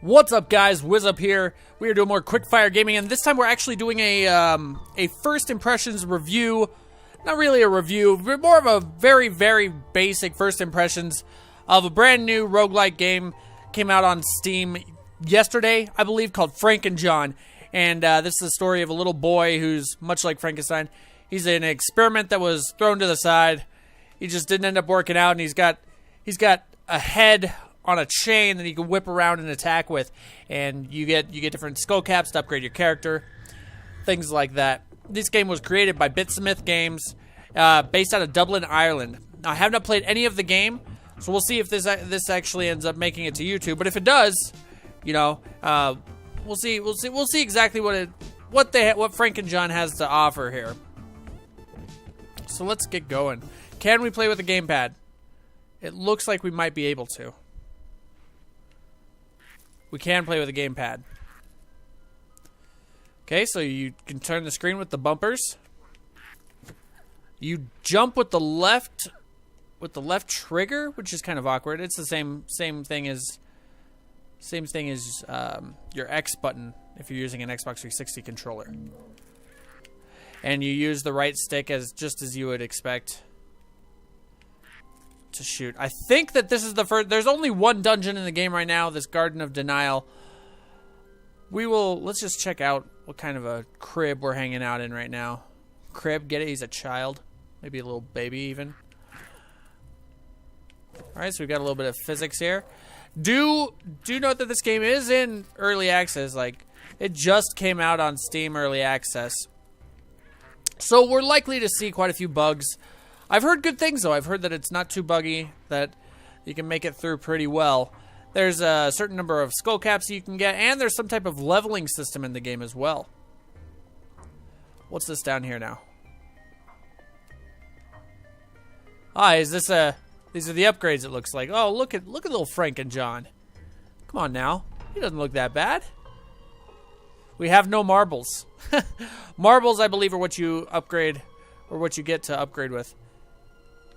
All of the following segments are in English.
What's up, guys? Wiz up here. We are doing more Quickfire gaming, and this time we're actually doing a first impressions review. Not really a review, but more of a very, very basic first impressions of a brand new roguelike game. Came out on Steam yesterday, I believe, called FranknJohn. And this is the story of a little boy who's much like Frankenstein. He's in an experiment that was thrown to the side. He just didn't end up working out, and he's got a head on a chain that you can whip around and attack with, and you get different skull caps to upgrade your character, things like that. This game was created by bitSmith Games, based out of Dublin, Ireland. Now, I have not played any of the game, so we'll see if this actually ends up making it to YouTube. But if it does, you know, we'll see exactly what FranknJohn has to offer here. So let's get going. Can we play with a gamepad? It looks like we might be able to. We can play with a gamepad. Okay, so you can turn the screen with the bumpers. You jump with the left trigger, which is kind of awkward. It's the same thing as your X button if you're using an Xbox 360 controller. And you use the right stick just as you would expect to shoot. I think that this is the first. There's only one dungeon in the game right now, this Garden of Denial. Let's just check out what kind of a crib we're hanging out in right now. Crib, get it? He's a child. Maybe a little baby even. Alright, so we've got a little bit of physics here. Do note that this game is in early access. Like, it just came out on Steam early access. So we're likely to see quite a few bugs. I've heard good things, though. I've heard that it's not too buggy, that you can make it through pretty well. There's a certain number of skull caps you can get, and there's some type of leveling system in the game as well. What's this down here now? These are the upgrades, it looks like. Oh, look at little FranknJohn. Come on now. He doesn't look that bad. We have no marbles. Marbles, I believe, are what you upgrade, or what you get to upgrade with.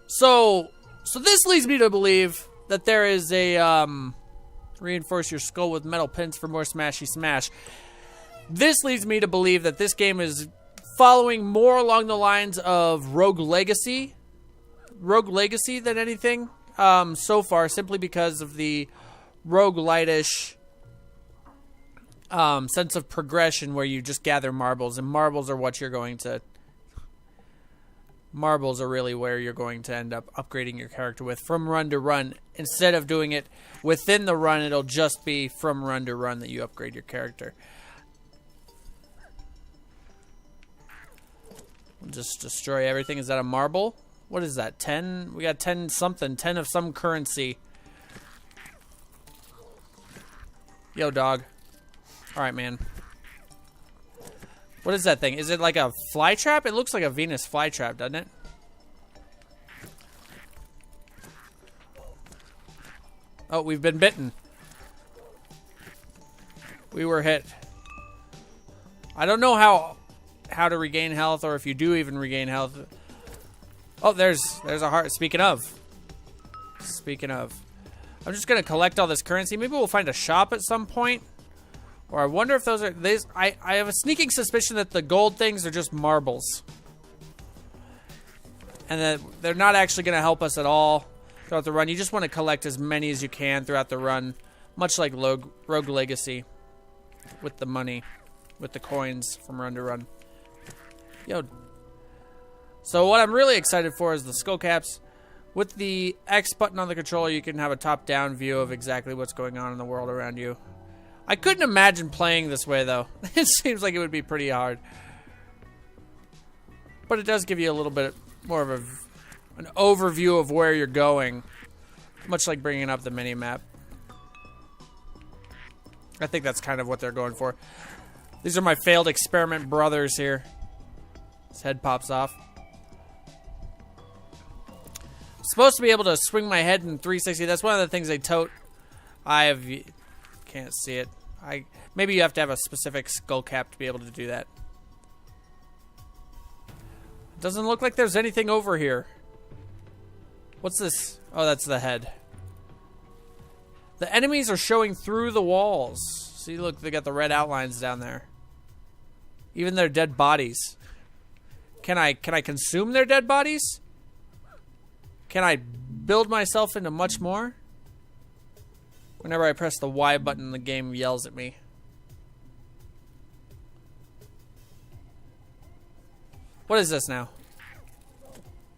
So this leads me to believe that there is a, reinforce your skull with metal pins for more smashy smash. This leads me to believe that this game is following more along the lines of Rogue Legacy than anything, so far, simply because of the roguelite-ish, sense of progression where you just gather marbles, and marbles are what you're going to... Marbles are really where you're going to end up upgrading your character with from run to run. Instead of doing it within the run, it'll just be from run to run that you upgrade your character. We'll just destroy everything. Is that a marble? What is that? 10? We got 10 something. 10 of some currency. Yo, dog. Alright, man. What is that thing? Is it like a fly trap? It looks like a Venus flytrap, doesn't it? Oh, we've been bitten. We were hit. I don't know how to regain health, or if you do even regain health. Oh, there's a heart. Speaking of. I'm just gonna collect all this currency. Maybe we'll find a shop at some point. Or I wonder if those are... I have a sneaking suspicion that the gold things are just marbles. And that they're not actually going to help us at all throughout the run. You just want to collect as many as you can throughout the run. Much like Rogue Legacy. With the money. With the coins from run to run. Yo. So what I'm really excited for is the skull caps. With the X button on the controller, you can have a top-down view of exactly what's going on in the world around you. I couldn't imagine playing this way, though. It seems like it would be pretty hard. But it does give you a little bit more of an overview of where you're going. Much like bringing up the mini-map. I think that's kind of what they're going for. These are my failed experiment brothers here. His head pops off. I'm supposed to be able to swing my head in 360. That's one of the things they tote. Can't see it. Maybe you have to have a specific skull cap to be able to do that. Doesn't look like there's anything over here. What's this? Oh, that's the head. The enemies are showing through the walls. See, look, they got the red outlines down there. Even their dead bodies. Can I consume their dead bodies? Can I build myself into much more? Whenever I press the Y button, the game yells at me. What is this now?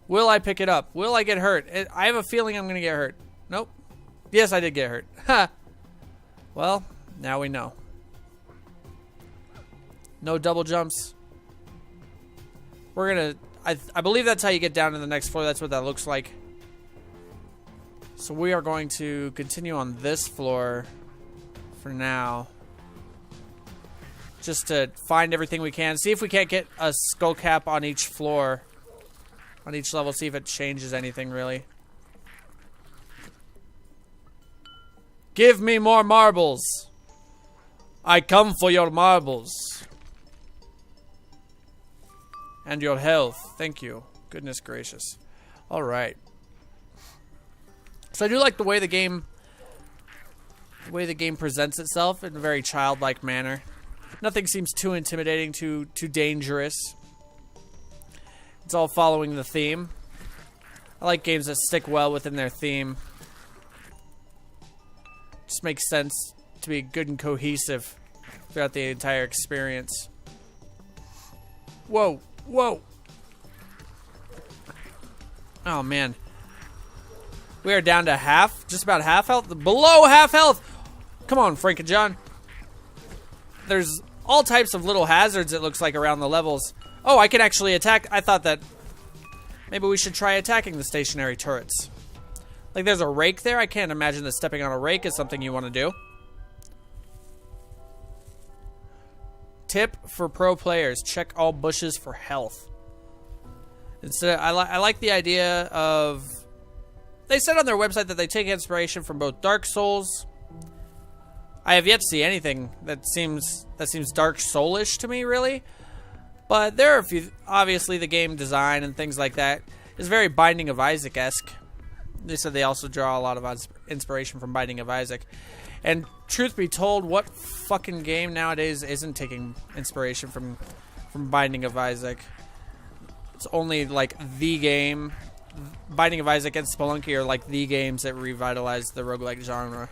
Will I pick it up? Will I get hurt? I have a feeling I'm going to get hurt. Nope. Yes, I did get hurt. Ha! Well, now we know. No double jumps. We're going to... I believe that's how you get down to the next floor. That's what that looks like. So we are going to continue on this floor for now. Just to find everything we can. See if we can't get a skull cap on each floor. On each level. See if it changes anything, really. Give me more marbles. I come for your marbles. And your health. Thank you. Goodness gracious. Alright. So I do like the way the game presents itself in a very childlike manner. Nothing seems too intimidating, too dangerous. It's all following the theme. I like games that stick well within their theme. Just makes sense to be good and cohesive throughout the entire experience. Whoa, whoa. Oh man. We are down to half, just about half health, below half health. Come on, FranknJohn. There's all types of little hazards, it looks like, around the levels. Oh, I can actually attack. I thought that maybe we should try attacking the stationary turrets. Like, there's a rake there. I can't imagine that stepping on a rake is something you want to do. Tip for pro players. Check all bushes for health. Instead, I like the idea of... They said on their website that they take inspiration from both Dark Souls. I have yet to see anything that seems Dark Soul-ish to me, really. But there are a few... Obviously, the game design and things like that is very Binding of Isaac-esque. They said they also draw a lot of inspiration from Binding of Isaac. And truth be told, what fucking game nowadays isn't taking inspiration from Binding of Isaac? It's only, like, the game. Binding of Isaac and Spelunky are, like, the games that revitalized the roguelike genre.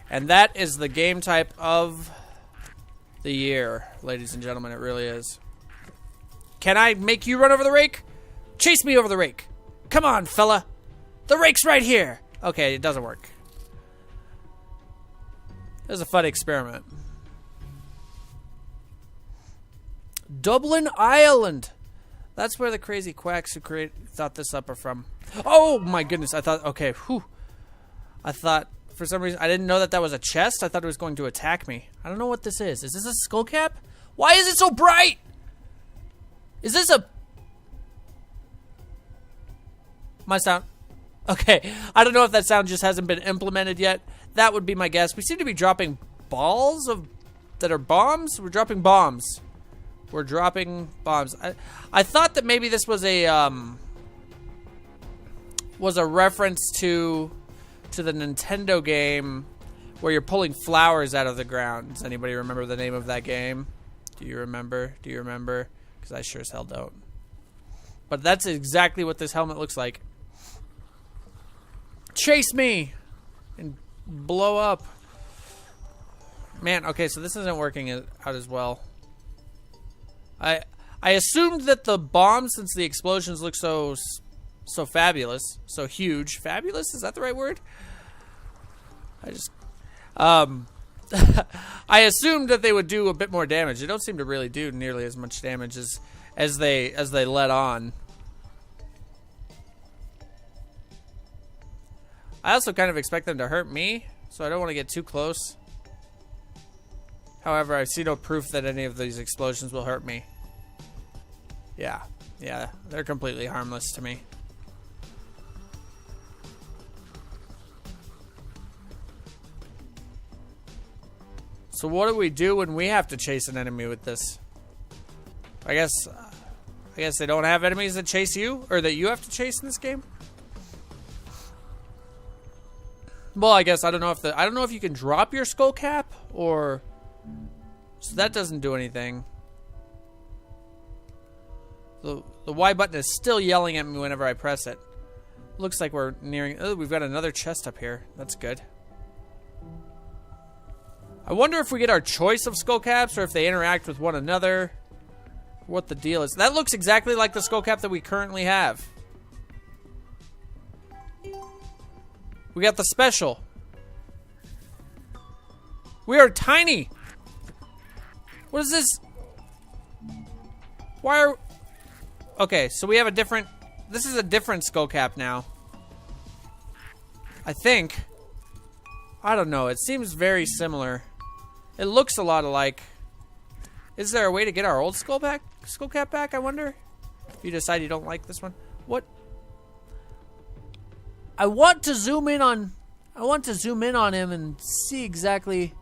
And that is the game type of the year, ladies and gentlemen. It really is. Can I make you run over the rake? Chase me over the rake. Come on, fella. The rake's right here. Okay, it doesn't work. It was a fun experiment. Dublin, Ireland. That's where the crazy quacks who thought this up are from. Oh my goodness! I thought, okay, whew. I thought for some reason I didn't know that was a chest. I thought it was going to attack me. I don't know what this is. Is this a skull cap? Why is it so bright? Is this a... My sound... Okay, I don't know if that sound just hasn't been implemented yet. That would be my guess. We seem to be dropping balls that are bombs. We're dropping bombs. We're dropping bombs. I thought that maybe this was a reference to the Nintendo game where you're pulling flowers out of the ground. Does anybody remember the name of that game? Do you remember? Do you remember? Because I sure as hell don't. But that's exactly what this helmet looks like. Chase me and blow up. Man, okay, so this isn't working out as well. I assumed that the bombs, since the explosions look so fabulous, so huge. Fabulous? Is that the right word? I assumed that they would do a bit more damage. They don't seem to really do nearly as much damage as they let on. I also kind of expect them to hurt me, so I don't want to get too close. However, I see no proof that any of these explosions will hurt me. Yeah, they're completely harmless to me. So what do we do when we have to chase an enemy with this? I guess they don't have enemies that chase you, or that you have to chase in this game? Well, I guess I don't know if you can drop your skull cap or so that doesn't do anything. The Y button is still yelling at me whenever I press it. Looks like we're nearing. Oh, we've got another chest up here. That's good. I wonder if we get our choice of skull caps or if they interact with one another. What the deal is. That looks exactly like the skull cap that we currently have. We got the special. We are tiny. What is this? Why are... Okay, so we have a different... This is a different skull cap now. I think. I don't know. It seems very similar. It looks a lot alike. Is there a way to get our old skull cap back, I wonder? If you decide you don't like this one. What? I want to zoom in on him and see exactly.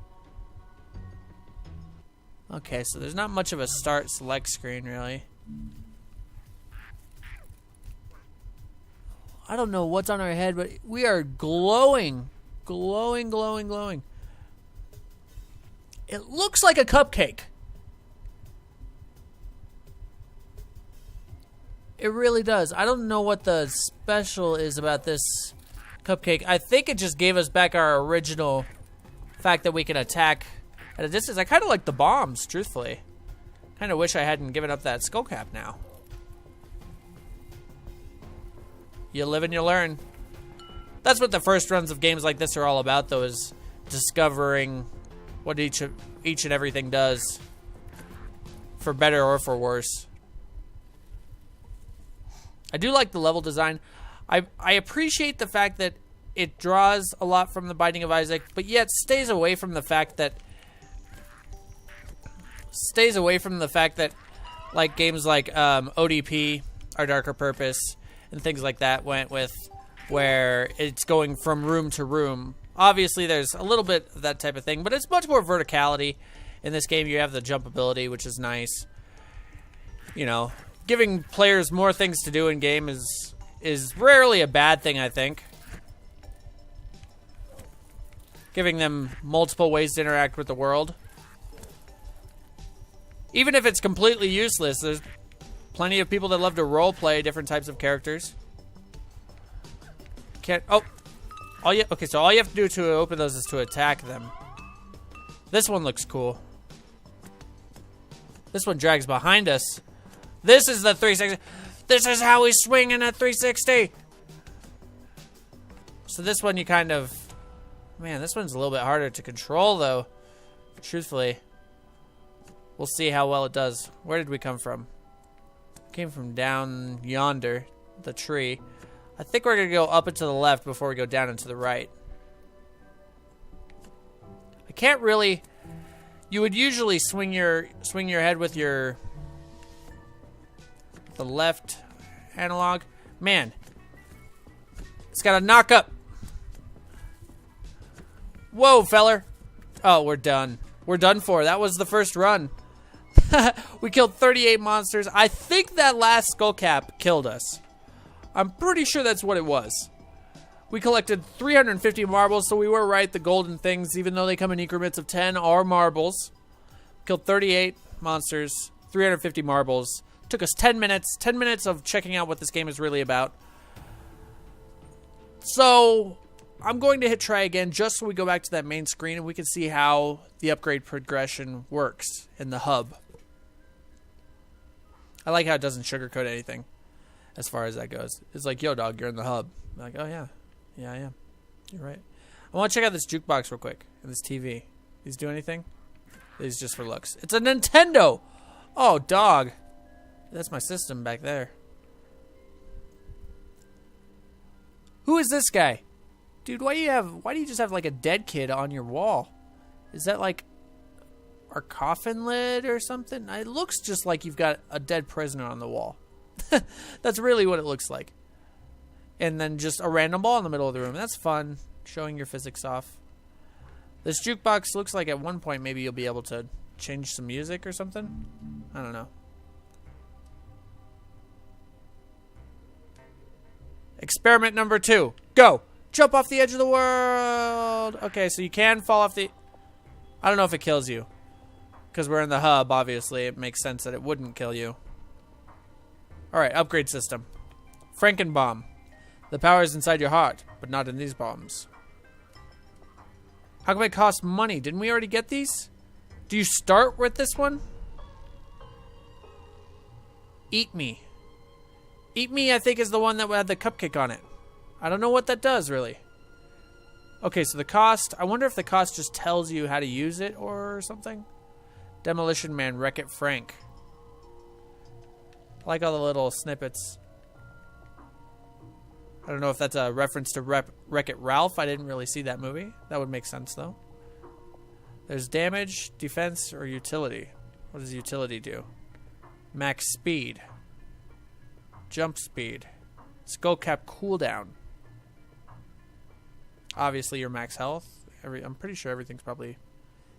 Okay, so there's not much of a start select screen really. I don't know what's on our head, but we are glowing. Glowing, glowing, glowing. It looks like a cupcake. It really does. I don't know what the special is about this cupcake. I think it just gave us back our original fact that we can attack at a distance. I kind of like the bombs, truthfully. Kind of wish I hadn't given up that skull cap now. You live and you learn. That's what the first runs of games like this are all about, though, is discovering what each and everything does, for better or for worse. I do like the level design. I appreciate the fact that it draws a lot from The Binding of Isaac, but yet stays away from the fact that like games like ODP, Our Darker Purpose, and things like that went with, where it's going from room to room. Obviously, there's a little bit of that type of thing, but it's much more verticality. In this game, you have the jump ability, which is nice. You know, giving players more things to do in game is rarely a bad thing, I think. Giving them multiple ways to interact with the world. Even if it's completely useless, there's plenty of people that love to roleplay different types of characters. So all you have to do to open those is to attack them. This one looks cool. This one drags behind us. This is the 360. This is how we swing in a 360. So this one you kind of... Man, this one's a little bit harder to control, though. Truthfully. We'll see how well it does. Where did we come from? Came from down yonder, the tree. I think we're going to go up and to the left before we go down and to the right. I can't really... You would usually swing your head with the left analog. Man, it's got a knock up. Whoa, feller. Oh, we're done. We're done for. That was the first run. We killed 38 monsters. I think that last skull cap killed us. I'm pretty sure that's what it was. We collected 350 marbles, so we were right. The golden things, even though they come in increments of 10, are marbles. Killed 38 monsters, 350 marbles. Took us 10 minutes. 10 minutes of checking out what this game is really about. So I'm going to hit try again just so we go back to that main screen and we can see how the upgrade progression works in the hub. I like how it doesn't sugarcoat anything as far as that goes. It's like, yo, dog, you're in the hub. I'm like, oh, yeah. Yeah, I am. You're right. I want to check out this jukebox real quick and this TV. These do anything? These just for looks. It's a Nintendo! Oh, dog. That's my system back there. Who is this guy? Dude, why do you just have like a dead kid on your wall? Is that like our coffin lid or something? It looks just like you've got a dead prisoner on the wall. That's really what it looks like. And then just a random ball in the middle of the room. That's fun, showing your physics off. This jukebox looks like at one point maybe you'll be able to change some music or something. I don't know. Experiment number 2. Go. Jump off the edge of the world. Okay, so you can fall off the... I don't know if it kills you. Because we're in the hub, obviously. It makes sense that it wouldn't kill you. Alright, upgrade system. Franken-bomb. The power is inside your heart, but not in these bombs. How come it costs money? Didn't we already get these? Do you start with this one? Eat Me. Eat Me, I think, is the one that had the cupcake on it. I don't know what that does, really. Okay, so the cost... I wonder if the cost just tells you how to use it or something. Demolition Man, Wreck-It Frank. I like all the little snippets. I don't know if that's a reference to Wreck-It Ralph. I didn't really see that movie. That would make sense, though. There's damage, defense, or utility. What does utility do? Max speed. Jump speed. Skull cap cooldown. Obviously, your max health. I'm pretty sure everything's probably...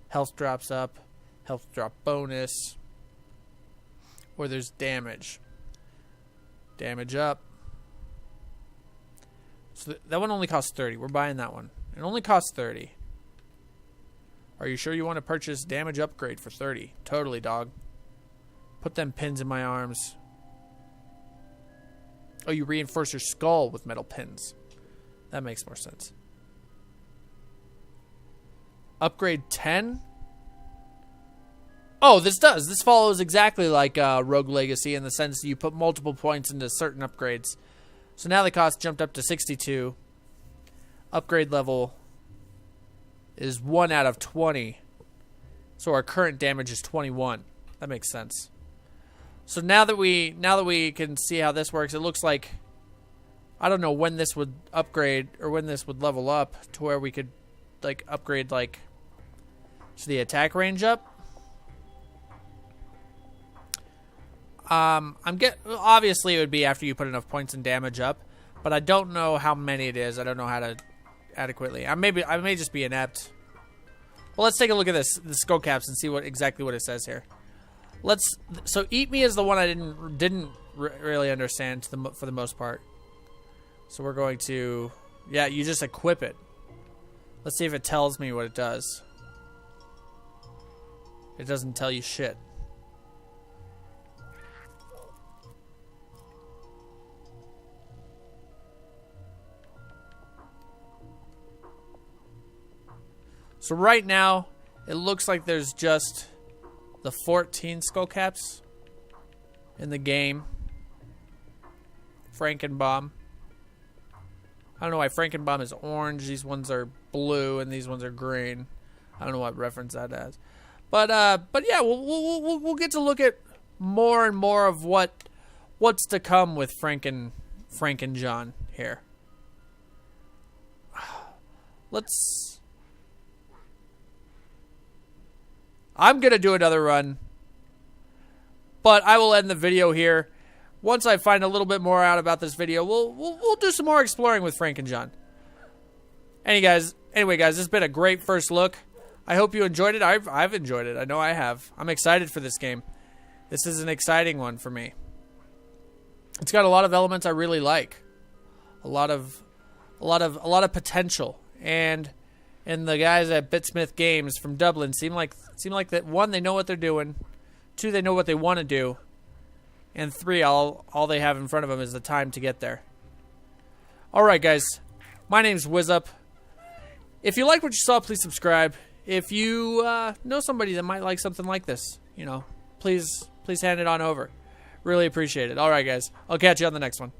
Health drops up. Health drop bonus. Or there's damage. Damage up. So that one only costs 30. We're buying that one. It only costs 30. Are you sure you want to purchase damage upgrade for 30? Totally, dog. Put them pins in my arms. Oh, you reinforce your skull with metal pins. That makes more sense. Upgrade 10? Oh, this does. This follows exactly like Rogue Legacy in the sense that you put multiple points into certain upgrades. So now the cost jumped up to 62. Upgrade level is 1 out of 20. So our current damage is 21. That makes sense. So now that we can see how this works, it looks like I don't know when this would upgrade or when this would level up to where we could like upgrade like to the attack range up. Obviously it would be after you put enough points and damage up, but I don't know how many it is. I don't know how to adequately. I may just be inept. Well, let's take a look at this, the skull caps, and see exactly what it says here. So Eat Me is the one I didn't really understand for the most part. So we're going to, yeah, you just equip it. Let's see if it tells me what it does. It doesn't tell you shit. So right now, it looks like there's just the 14 skull caps in the game. Franken-bomb. I don't know why Franken-bomb is orange. These ones are blue, and these ones are green. I don't know what reference that has. But yeah, we'll get to look at more and more of what's to come with FranknJohn here. I'm going to do another run, but I will end the video here. Once I find a little bit more out about this video, we'll do some more exploring with FranknJohn. Anyway, guys, this has been a great first look. I hope you enjoyed it. I've enjoyed it. I know I have. I'm excited for this game. This is an exciting one for me. It's got a lot of elements I really like. A lot of potential. And the guys at bitSmith Games from Dublin seem like that, one, they know what they're doing, two, they know what they want to do, and three, all they have in front of them is the time to get there. Alright, guys, my name's WizUp. If you like what you saw, please subscribe. If you know somebody that might like something like this, please hand it on over. Really appreciate it. Alright, guys, I'll catch you on the next one.